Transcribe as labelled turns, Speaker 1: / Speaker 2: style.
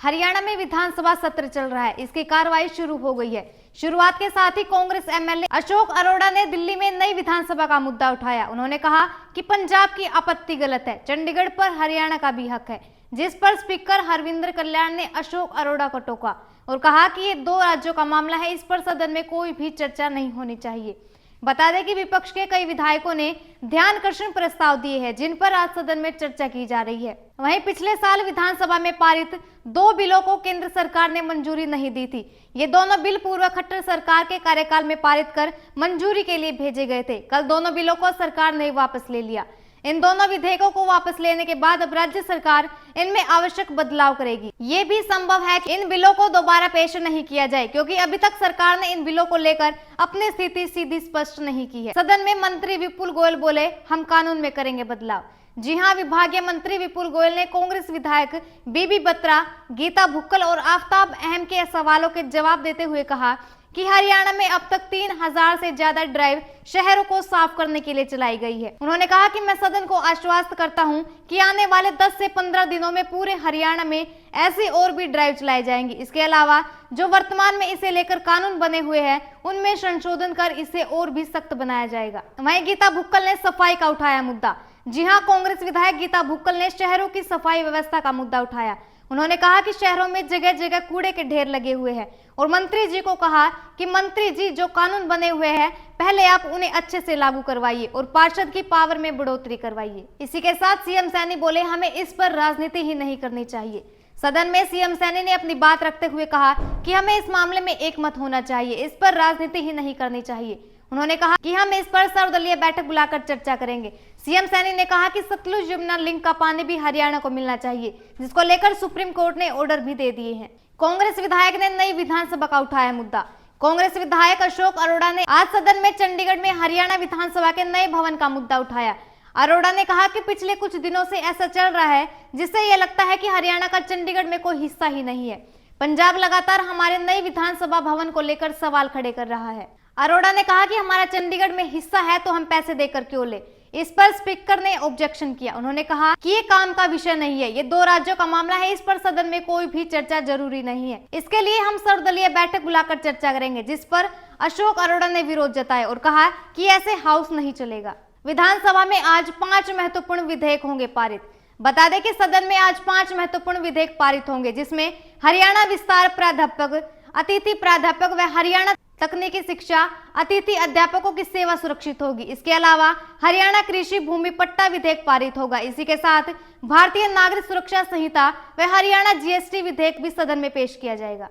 Speaker 1: हरियाणा में विधानसभा सत्र चल रहा है। इसकी कार्रवाई शुरू हो गई है। शुरुआत के साथ ही कांग्रेस एमएलए अशोक अरोड़ा ने दिल्ली में नई विधानसभा का मुद्दा उठाया। उन्होंने कहा कि पंजाब की आपत्ति गलत है, चंडीगढ़ पर हरियाणा का भी हक है, जिस पर स्पीकर हरविंदर कल्याण ने अशोक अरोड़ा को टोका और कहा कि ये दो राज्यों का मामला है, इस पर सदन में कोई भी चर्चा नहीं होनी चाहिए। बता दें कि विपक्ष के कई विधायकों ने ध्यानाकर्षण प्रस्ताव दिए हैं, जिन पर आज सदन में चर्चा की जा रही है। वहीं पिछले साल विधानसभा में पारित दो बिलों को केंद्र सरकार ने मंजूरी नहीं दी थी। ये दोनों बिल पूर्व खट्टर सरकार के कार्यकाल में पारित कर मंजूरी के लिए भेजे गए थे। कल दोनों बिलों को सरकार ने वापस ले लिया। इन दोनों विधेयकों को वापस लेने के बाद अब राज्य सरकार इनमें आवश्यक बदलाव करेगी। ये भी संभव है कि इन बिलों को दोबारा पेश नहीं किया जाए, क्योंकि अभी तक सरकार ने इन बिलों को लेकर अपनी स्थिति सीधी स्पष्ट नहीं की है। सदन में मंत्री विपुल गोयल बोले, हम कानून में करेंगे बदलाव। जी हां, विभागीय मंत्री विपुल गोयल ने कांग्रेस विधायक बीबी बत्रा, गीता भुक्कल और आफ्ताब अहम के सवालों के जवाब देते हुए कहा कि हरियाणा में अब तक 3000 से ज्यादा ड्राइव शहरों को साफ करने के लिए चलाई गई है। उन्होंने कहा कि मैं सदन को आश्वस्त करता हूं कि आने वाले 10 से 15 दिनों में पूरे हरियाणा में ऐसी और भी ड्राइव चलाई जाएंगी। इसके अलावा जो वर्तमान में इसे लेकर कानून बने हुए हैं, उनमें संशोधन कर इसे और भी सख्त बनाया जाएगा। वहीं गीता भुक्कल ने सफाई का उठाया मुद्दा। जी हाँ, कांग्रेस विधायक गीता भुक्कल ने शहरों की सफाई व्यवस्था का मुद्दा उठाया। उन्होंने कहा कि शहरों में जगह जगह कूड़े के ढेर लगे हुए हैं और मंत्री जी को कहा कि मंत्री जी, जो कानून बने हुए हैं पहले आप उन्हें अच्छे से लागू करवाइए और पार्षद की पावर में बढ़ोतरी करवाइए। इसी के साथ सीएम सैनी बोले, हमें इस पर राजनीति ही नहीं करनी चाहिए। सदन में सीएम सैनी ने अपनी बात रखते हुए कहा कि हमें इस मामले में एक मत होना चाहिए, इस पर राजनीति ही नहीं करनी चाहिए। उन्होंने कहा कि हम इस पर सर्वदलीय बैठक बुलाकर चर्चा करेंगे। सीएम सैनी ने कहा कि सतलुज यमुना लिंक का पानी भी हरियाणा को मिलना चाहिए, जिसको लेकर सुप्रीम कोर्ट ने ऑर्डर भी दे दिए हैं। कांग्रेस विधायक ने नई विधानसभा का उठाया मुद्दा। कांग्रेस विधायक अशोक अरोड़ा ने आज सदन में चंडीगढ़ में हरियाणा विधानसभा के नए भवन का मुद्दा उठाया। अरोड़ा ने कहा कि पिछले कुछ दिनों से ऐसा चल रहा है जिससे यह लगता है कि हरियाणा का चंडीगढ़ में कोई हिस्सा ही नहीं है। पंजाब लगातार हमारे नए विधानसभा भवन को लेकर सवाल खड़े कर रहा है। अरोड़ा ने कहा कि हमारा चंडीगढ़ में हिस्सा है तो हम पैसे देकर क्यों ले। इस पर स्पीकर ने ऑब्जेक्शन किया। उन्होंने कहा कि ये काम का विषय नहीं है, ये दो राज्यों का मामला है, इस पर सदन में कोई भी चर्चा जरूरी नहीं है। इसके लिए हम सर्वदलीय बैठक बुलाकर चर्चा करेंगे, जिस पर अशोक अरोड़ा ने विरोध जताया और कहा कि ऐसे हाउस नहीं चलेगा। विधानसभा में आज 5 महत्वपूर्ण विधेयक होंगे पारित। बता दें कि सदन में आज 5 महत्वपूर्ण विधेयक पारित होंगे, जिसमें हरियाणा विस्तार प्राध्यापक, अतिथि प्राध्यापक व हरियाणा तकनीकी शिक्षा अतिथि अध्यापकों की सेवा सुरक्षित होगी। इसके अलावा हरियाणा कृषि भूमि पट्टा विधेयक पारित होगा। इसी के साथ भारतीय नागरिक सुरक्षा संहिता व हरियाणा जीएसटी विधेयक भी सदन में पेश किया जाएगा।